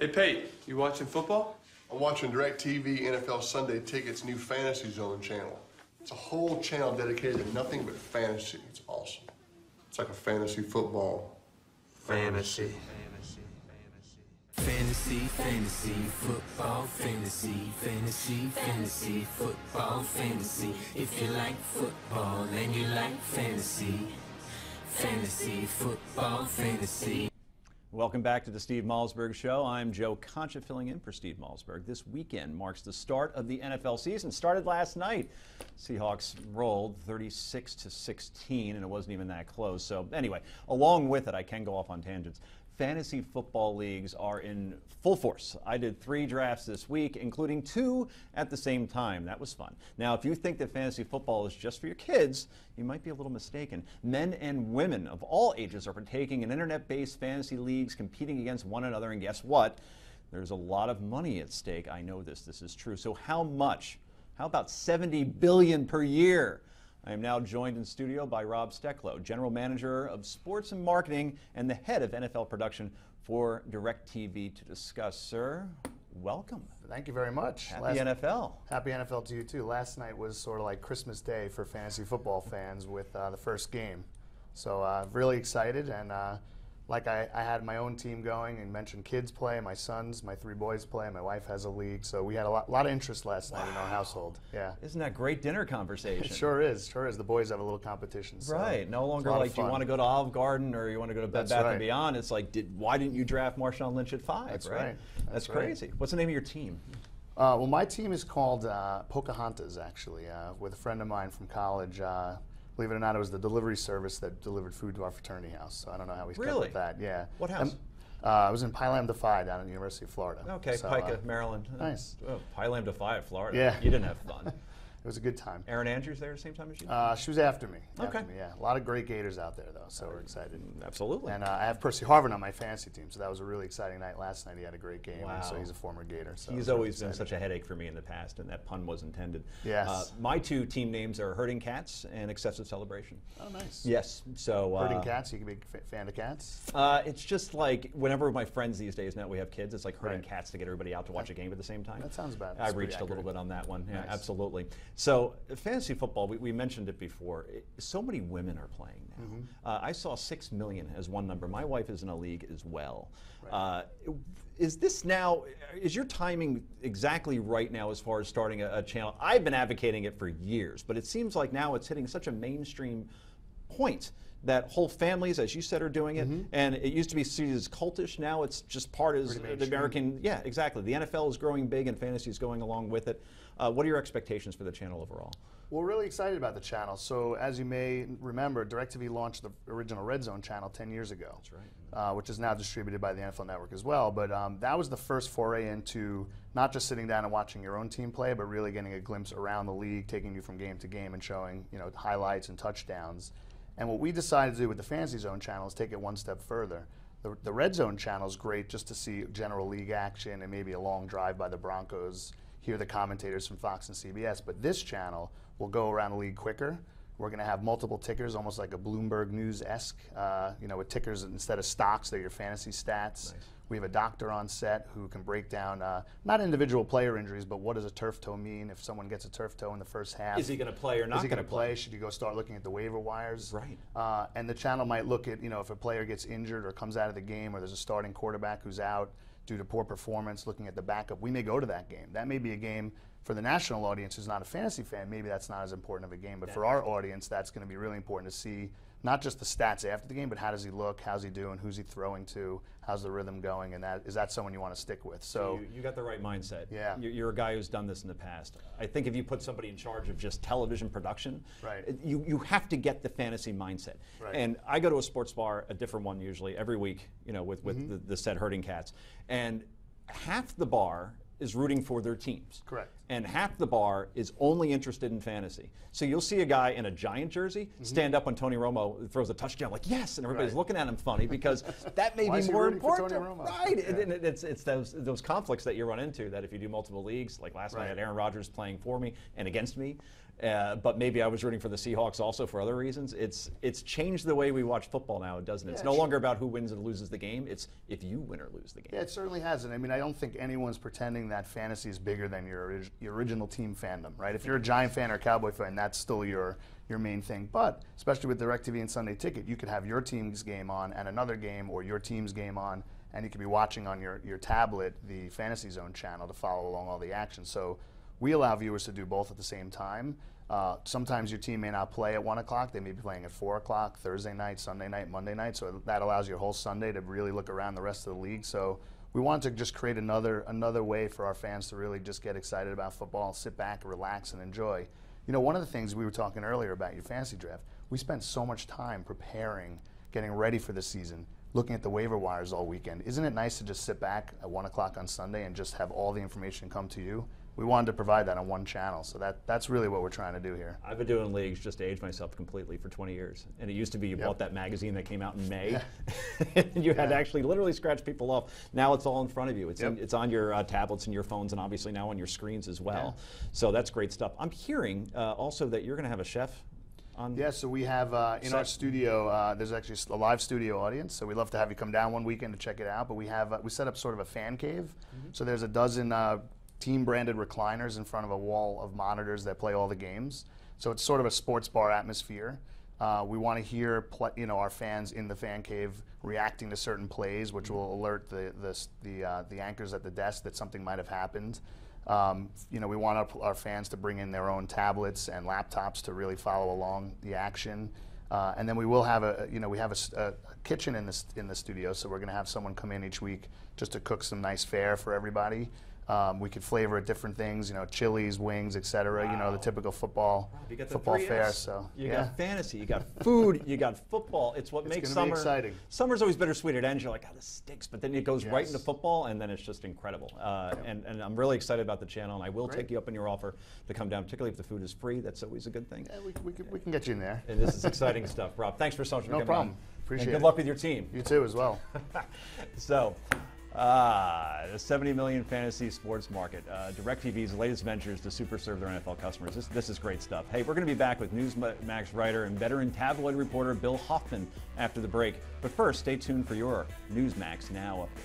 Hey, Pate, you watching football? I'm watching DirectTV NFL Sunday Ticket's new Fantasy Zone channel. It's a whole channel dedicated to nothing but fantasy. It's awesome. It's like a fantasy football. Fantasy, football, fantasy, football, fantasy. If you like football and you like fantasy, football, fantasy. Welcome back to the Steve Malzberg Show. I'm Joe Concha filling in for Steve Malzberg. This weekend marks the start of the NFL season. Started last night. Seahawks rolled 36-16, and it wasn't even that close. So anyway, along with it, I can go off on tangents. Fantasy football leagues are in full force. I did 3 drafts this week, including 2 at the same time. That was fun. Now, if you think that fantasy football is just for your kids, you might be a little mistaken. Men and women of all ages are partaking in internet-based fantasy leagues, competing against one another, and guess what? There's a lot of money at stake. I know this is true. So how much? How about $70 billion per year? I am now joined in studio by Rob Stecklow, General Manager of Sports and Marketing and the head of NFL production for DirectTV to discuss. Sir, welcome. Thank you very much. Happy NFL. Happy NFL to you too. Last night was sort of like Christmas Day for fantasy football fans with the first game. So really excited, and like I had my own team going and mentioned kids play, my sons, my 3 boys play, my wife has a league, so we had a lot of interest last night in our household. Yeah. Isn't that great dinner conversation? It sure is, sure is. The boys have a little competition. So right, no longer like, do you want to go to Olive Garden or you want to go to Bed Bath & Beyond? It's like, why didn't you draft Marshawn Lynch at 5, That's right? Right. That's crazy. What's the name of your team? Well, my team is called Pocahontas, actually, with a friend of mine from college. Believe it or not, it was the delivery service that delivered food to our fraternity house. So I don't know how we kept with that. Yeah. What house? I was in Pi Lambda Phi down at the University of Florida. Okay, so, Pica, Maryland. Nice. Oh, Pi Lambda Phi, Florida. Yeah. You didn't have fun. It was a good time. Erin Andrews there at the same time as you? She was after me. Okay. After me, yeah. A lot of great Gators out there, though, so we're excited. Absolutely. And I have Percy Harvin on my fantasy team, so that was a really exciting night last night. He had a great game, wow. So he's a former Gator. So he's always been such a headache for me in the past, and that pun was intended. Yes. My 2 team names are Herding Cats and Excessive Celebration. Oh, nice. Yes. So Herding Cats, you can be a fan of cats? It's just like whenever my friends these days, now we have kids, it's like herding cats to get everybody out to watch a game at the same time. That sounds bad. I reached a little bit on that one. Yeah, nice. Absolutely. So fantasy football, we mentioned it before. So many women are playing now. Mm-hmm. I saw 6 million as one number. My wife is in a league as well. Right. Is your timing exactly right now as far as starting a channel? I've been advocating it for years, but it seems like now it's hitting such a mainstream point that whole families, as you said, are doing it. Mm-hmm. And it used to be seen as cultish. Now it's just part of the American. Yeah, exactly. The NFL is growing big, and fantasy is going along with it. What are your expectations for the channel overall? We're really excited about the channel. So as you may remember, DirecTV launched the original Red Zone channel 10 years ago. That's right. Which is now distributed by the NFL Network as well. But that was the first foray into not just sitting down and watching your own team play, but really getting a glimpse around the league, taking you from game to game and showing highlights and touchdowns. And what we decided to do with the Fantasy Zone channel is take it one step further. The Red Zone channel is great just to see general league action and maybe a long drive by the Broncos, hear the commentators from Fox and CBS. But this channel will go around the league quicker. We're going to have multiple tickers, almost like a Bloomberg News-esque, with tickers instead of stocks. They're your fantasy stats. Nice. We have a doctor on set who can break down not individual player injuries, but what does a turf toe mean if someone gets a turf toe in the first half? Is he going to play or not? Is he going to play? Should you go start looking at the waiver wires? Right. And the channel might look at, if a player gets injured or comes out of the game, or there's a starting quarterback who's out due to poor performance, looking at the backup. We may go to that game. That may be a game for the national audience who's not a fantasy fan. Maybe that's not as important of a game, but for our audience, that's going to be really important to see not just the stats after the game, but how does he look, how's he doing, who's he throwing to, how's the rhythm going, and is that someone you want to stick with? So you got the right mindset. Yeah. You're a guy who's done this in the past. I think if you put somebody in charge of just television production, right, you have to get the fantasy mindset. Right. And I go to a sports bar, a different one usually, every week, with the said Herding Cats, and half the bar is rooting for their teams. Correct. and half the bar is only interested in fantasy. So you'll see a guy in a Giant jersey stand up when Tony Romo throws a touchdown, like, yes, and everybody's looking at him funny because that may be more important. Right, and it's those conflicts that you run into that if you do multiple leagues, like last night I had Aaron Rodgers playing for me and against me, but maybe I was rooting for the Seahawks also for other reasons. It's changed the way we watch football now, doesn't it? It's no longer about who wins or loses the game. It's if you win or lose the game. Yeah, it certainly hasn't. I mean, I don't think anyone's pretending that fantasy is bigger than your original team fandom, right? If you're a Giant fan or a Cowboy fan, that's still your main thing. But especially with DirecTV and Sunday Ticket, you could have your team's game on and another game, or your team's game on, and you could be watching on your tablet the Fantasy Zone channel to follow along all the action. So we allow viewers to do both at the same time. Sometimes your team may not play at 1 o'clock. They may be playing at 4 o'clock, Thursday night, Sunday night, Monday night. So that allows your whole Sunday to really look around the rest of the league. So we wanted to just create another way for our fans to really just get excited about football, sit back, relax, and enjoy. You know, one of the things we were talking earlier about your fantasy draft, we spent so much time preparing, getting ready for the season, looking at the waiver wires all weekend. Isn't it nice to just sit back at 1 o'clock on Sunday and just have all the information come to you? We wanted to provide that on one channel, so that's really what we're trying to do here. I've been doing leagues just to age myself completely for 20 years. And it used to be you bought that magazine that came out in May, and you had to actually literally scratch people off. Now it's all in front of you. It's on your tablets and your phones, and obviously now on your screens as well. So that's great stuff. I'm hearing also that you're going to have a chef on. Yeah, so we have in our studio, there's actually a live studio audience, so we'd love to have you come down one weekend to check it out. But we have we set up sort of a fan cave. So there's a dozen team-branded recliners in front of a wall of monitors that play all the games. So it's sort of a sports bar atmosphere. We want to hear our fans in the fan cave reacting to certain plays, which will alert the anchors at the desk that something might have happened. We want our fans to bring in their own tablets and laptops to really follow along the action. And then we will have a kitchen in the studio, so we're going to have someone come in each week just to cook some nice fare for everybody. We could flavor it different things, chilies, wings, etc. The typical football fare. So you got fantasy, you got food, you got football. It's what makes summer exciting. Summer's always bittersweet. It ends, you're like, oh, this stinks, but then it goes right into football, and then it's just incredible. And I'm really excited about the channel, and I will take you up on your offer to come down, particularly if the food is free. That's always a good thing. Yeah, we can get you in there. And this is exciting stuff, Rob. Thanks for so much for coming on. No problem. Appreciate it. Good luck with your team. You too, as well. So. The 70 million fantasy sports market. DirecTV's latest ventures to super serve their NFL customers. This is great stuff. Hey, we're going to be back with Newsmax writer and veteran tabloid reporter Bill Hoffman after the break. But first, stay tuned for your Newsmax Now update.